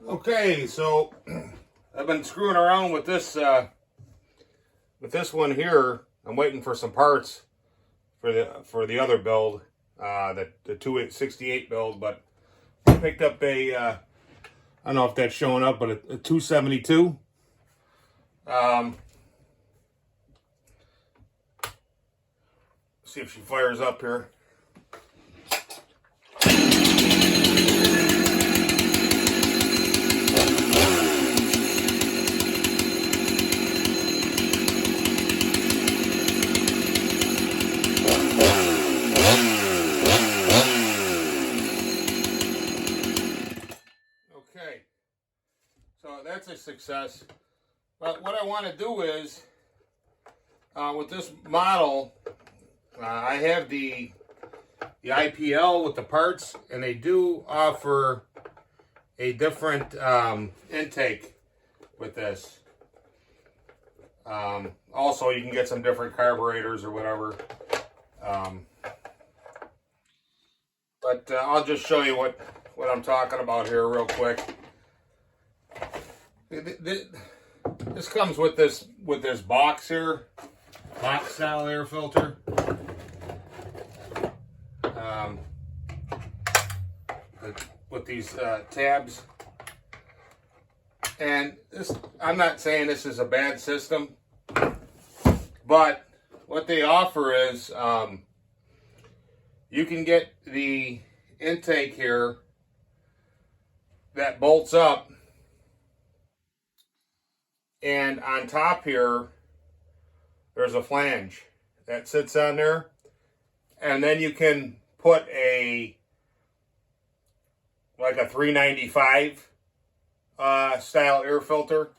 Okay, so I've been screwing around with this one here. I'm waiting for some parts for the other build, the 268 build. But I picked up a I don't know if that's showing up, but a 272. See if she fires up here. Okay, so that's a success. But what I want to do is, with this model, I have the IPL with the parts, and they do offer a different intake with this. Also, you can get some different carburetors or whatever. But I'll just show you what I'm talking about here real quick. This comes with this box here, box style air filter. With these tabs. And this, I'm not saying this is a bad system, but what they offer is you can get the intake here that bolts up, and on top here there's a flange that sits on there, and then you can put like a 395 style air filter.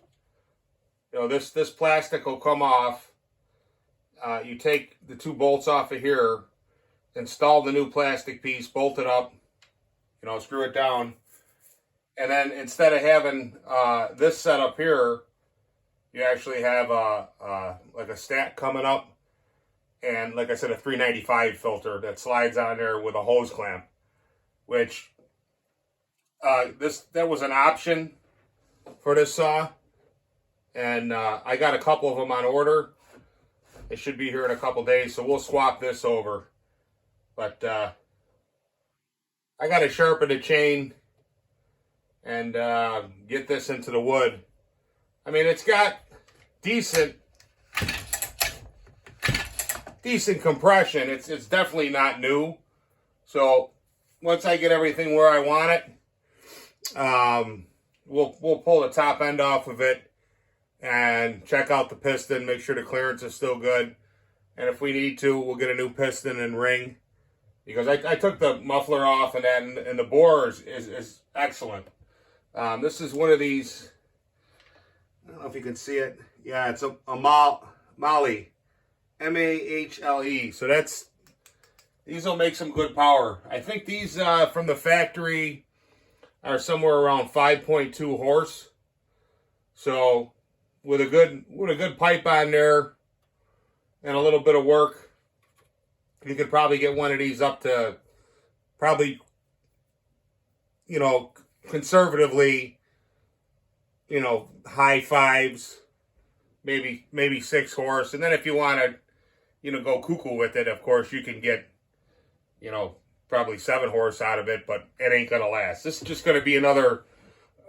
You know, this plastic will come off. You take the two bolts off of here, install the new plastic piece, bolt it up, you know, screw it down, and then instead of having this setup here, you actually have like a stack coming up, and like I said, a 395 filter that slides on there with a hose clamp, which that was an option for this saw, and I got a couple of them on order. They should be here in a couple days, so we'll swap this over. But I got to sharpen the chain and get this into the wood. I mean, it's got decent compression. It's definitely not new. So once I get everything where I want it, we'll pull the top end off of it and check out the piston, make sure the clearance is still good, and if we need to, we'll get a new piston and ring, because I took the muffler off, and the bore is excellent. This is one of these, I don't know if you can see it. Yeah, it's a Mahle, M-A-H-L-E. So these will make some good power. I think these from the factory are somewhere around 5.2 horse. So with a good pipe on there and a little bit of work, you could probably get one of these up to probably, you know, conservatively, you know, high fives, maybe 6 horse. And then if you want to, you know, go cuckoo with it, of course you can get, you know, probably 7 horse out of it, but it ain't gonna last. This is just gonna be another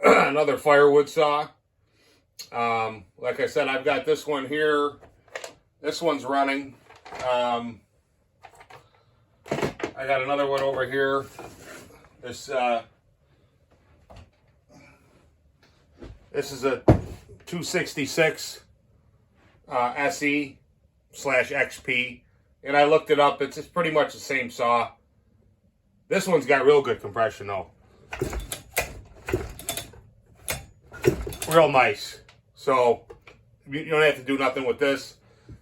another firewood saw. Like I said, I've got this one here. This one's running. I got another one over here. This is a 266 SE/XP, and I looked it up. It's pretty much the same saw. This one's got real good compression though. Real nice. So you don't have to do nothing with this.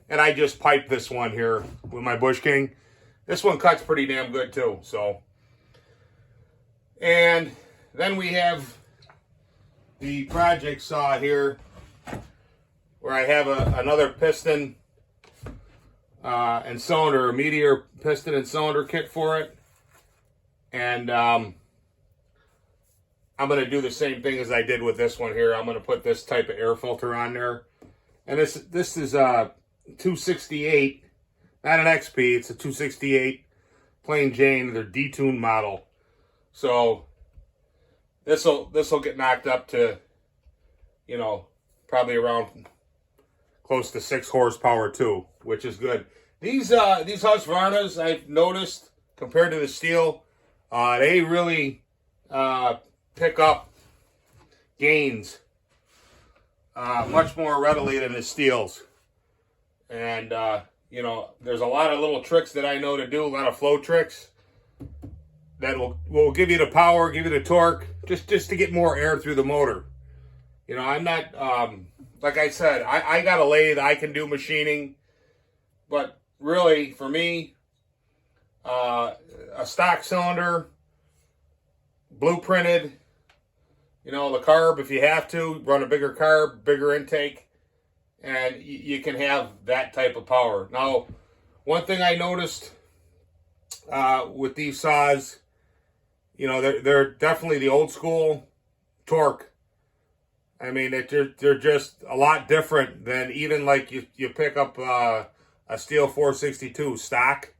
And I just piped this one here with my Bush King. This one cuts pretty damn good too. So, and then we have the project saw here, where I have another piston and cylinder, a Meteor piston and cylinder kit for it. And I'm going to do the same thing as I did with this one here. I'm going to put this type of air filter on there. And this is a 268, not an XP, it's a 268 plain Jane, their detuned model. So this'll get knocked up to, you know, probably around close to 6 horsepower too, which is good. These Husqvarnas, I've noticed, compared to the steel, they really pick up gains much more readily than the steels. And, you know, there's a lot of little tricks that I know to do, a lot of flow tricks that will give you the power, give you the torque, just to get more air through the motor. You know, I'm not, like I said, I got a lathe, I can do machining, but really, for me, a stock cylinder, blueprinted, you know, the carb, if you have to, run a bigger carb, bigger intake, and you can have that type of power. Now, one thing I noticed with these saws, you know, they're definitely the old school torque. I mean, they're just a lot different than even like you pick up a steel 462 stock.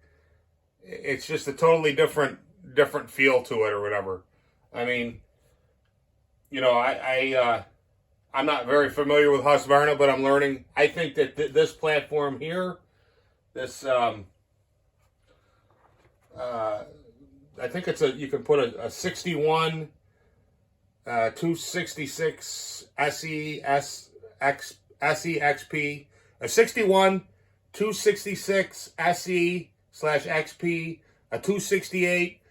It's just a totally different feel to it or whatever. I mean, you know, I'm not very familiar with Husqvarna, but I'm learning. I think that this platform here, this I think it's you can put a 61 266 SEXP, a 61 266 SE/XP, a 268,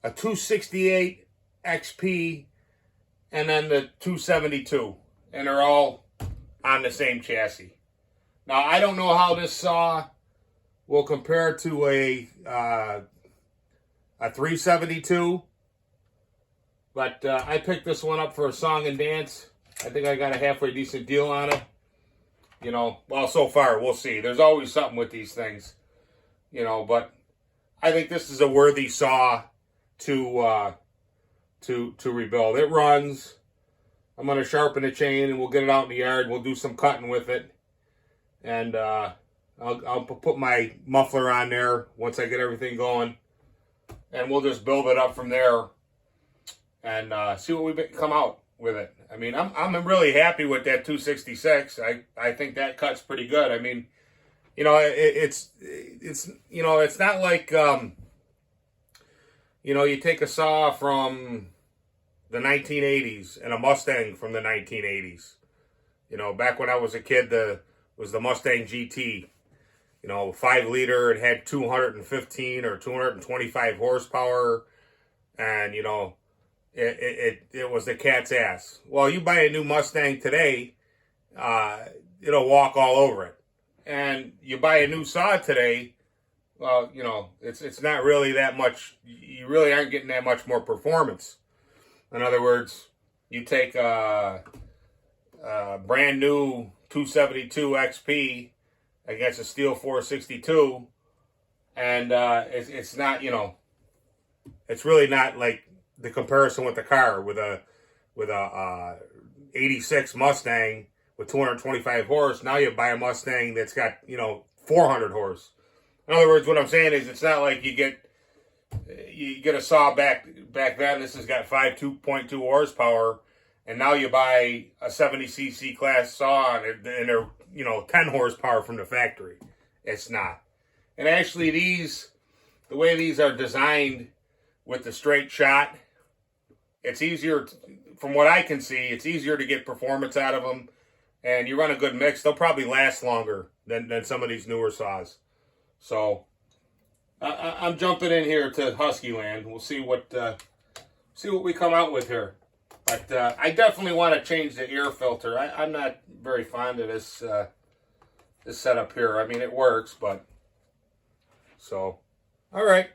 a 268 XP, and then the 272, and they're all on the same chassis. Now, I don't know how this saw will compare to a 372, but I picked this one up for a song and dance. I think I got a halfway decent deal on it. You know, well, so far, we'll see. There's always something with these things, you know, but I think this is a worthy saw to rebuild. It runs. I'm going to sharpen the chain, and we'll get it out in the yard. We'll do some cutting with it, and I'll put my muffler on there once I get everything going, and we'll just build it up from there and see what we come out with it. I mean, I'm really happy with that 266. I think that cuts pretty good. I mean, you know, it's you know, it's not like you know, you take a saw from the 1980s and a Mustang from the 1980s. You know, back when I was a kid, was the Mustang GT. You know, 5-liter. It had 215 or 225 horsepower, and you know, it was the cat's ass. Well, you buy a new Mustang today, it'll walk all over it. And you buy a new saw today, well, you know, it's not really that much. You really aren't getting that much more performance. In other words, you take a brand new 272 XP against a steel 462, and it's not, you know, it's really not like the comparison with the car with a 86 Mustang with 225 horse. Now you buy a Mustang that's got, you know, 400 horse. In other words, what I'm saying is, it's not like you get a saw back then. This has got 2.2 horsepower, and now you buy a 70cc class saw and they're, you know, 10 horsepower from the factory. It's not. And actually, the way these are designed with the straight shot, it's easier, from what I can see, it's easier to get performance out of them. And you run a good mix, they'll probably last longer than some of these newer saws. So I'm jumping in here to Husky Land. We'll see what we come out with here. But I definitely want to change the air filter. I'm not very fond of this setup here. I mean, it works, but so all right.